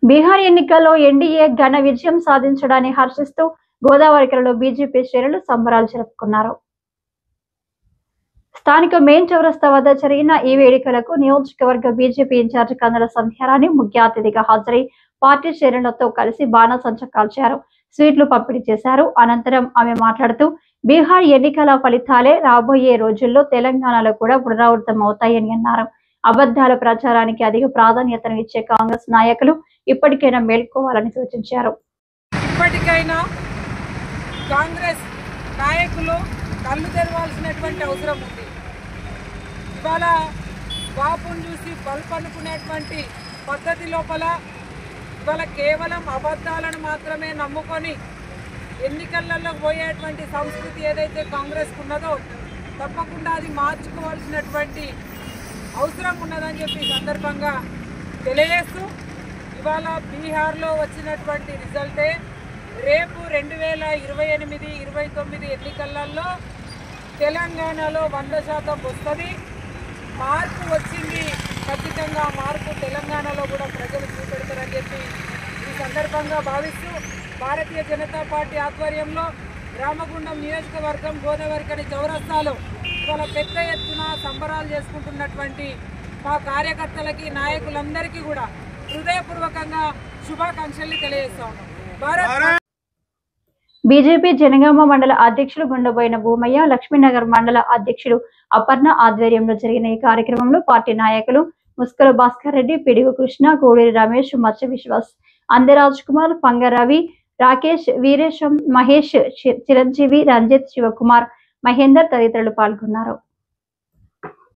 బీహార్ ఎన్నికల్లో ఎన్డీఏ ఘన విజయం సాధించడాన్ని హర్షిస్తూ గోదావరికరలో బీజేపీ శ్రేణులు సంబరాలు జరుపుకున్నారు. స్థానిక మెయిన్ చౌరస్తా వద్ద జరిగిన ఈ వేడుకలకు నియోజకవర్గ బీజేపీ ఇన్ఛార్జ్ కందుల సంధ్యారాణి ముఖ్య అతిథిగా హాజరై పార్టీ శ్రేణులతో కలిసి బాణసంచ కాల్చారు. స్వీట్లు పంపిణీ చేశారు. అనంతరం ఆమె మాట్లాడుతూ బీహార్ ఎన్నికల ఫలితాలే రాబోయే రోజుల్లో తెలంగాణలో కూడా పునరావృతం అవుతాయని అన్నారు. అబద్ధాల ప్రచారానికి అధిక ప్రాధాన్యతను ఇచ్చే కాంగ్రెస్ నాయకులు ఇప్పటికైనా మేల్కోవాలని సూచించారు. ఇప్పటికైనా కాంగ్రెస్ నాయకులు కళ్ళు తెరవాల్సినటువంటి అవసరం ఉంది. ఇవాళ బాపును చూసి బల్బ్ అనుకునేటువంటి పద్ధతి లోపల ఇవాళ కేవలం అబద్ధాలను మాత్రమే నమ్ముకొని ఎన్నికలలో పోయేటువంటి సంస్కృతి ఏదైతే కాంగ్రెస్కు ఉన్నదో తప్పకుండా అది మార్చుకోవాల్సినటువంటి అవసరం ఉన్నదని చెప్పి సందర్భంగా తెలియజేస్తూ ఇవాళ బీహార్లో వచ్చినటువంటి రిజల్టే రేపు 2028, 29 ఎన్నికలలో తెలంగాణలో 100% వస్తుంది. మార్పు వచ్చింది. ఖచ్చితంగా మార్పు తెలంగాణలో కూడా ప్రజలు చూపెడతారని చెప్పి ఈ సందర్భంగా భావిస్తూ భారతీయ జనతా పార్టీ ఆధ్వర్యంలో రామగుండం నియోజకవర్గం గోదావరికని చౌరస్తాలో ఇవాళ పెద్ద ఎత్తున సంబరాలు చేసుకుంటున్నటువంటి మా కార్యకర్తలకి నాయకులందరికీ కూడా హృదయపూర్వకంగా శుభాకాంక్షలు తెలియజేస్తా ఉన్నాం. బీజేపీ జనగామ మండల అధ్యక్షులు గుండబోయిన భూమయ్య, లక్ష్మీనగర్ మండల అధ్యక్షుడు అపర్ణ ఆధ్వర్యంలో జరిగిన ఈ కార్యక్రమంలో పార్టీ నాయకులు ముస్కల భాస్కర్ రెడ్డి, పిడుగు కృష్ణ, కోడేరి రమేష్, మచ్చ విశ్వాస్, అందరాజ్ కుమార్, పంగరవి, రాకేష్, వీరేశం, మహేష్, చిరంజీవి, రంజిత్, శివకుమార్, మహేందర్ తదితరులు పాల్గొన్నారు.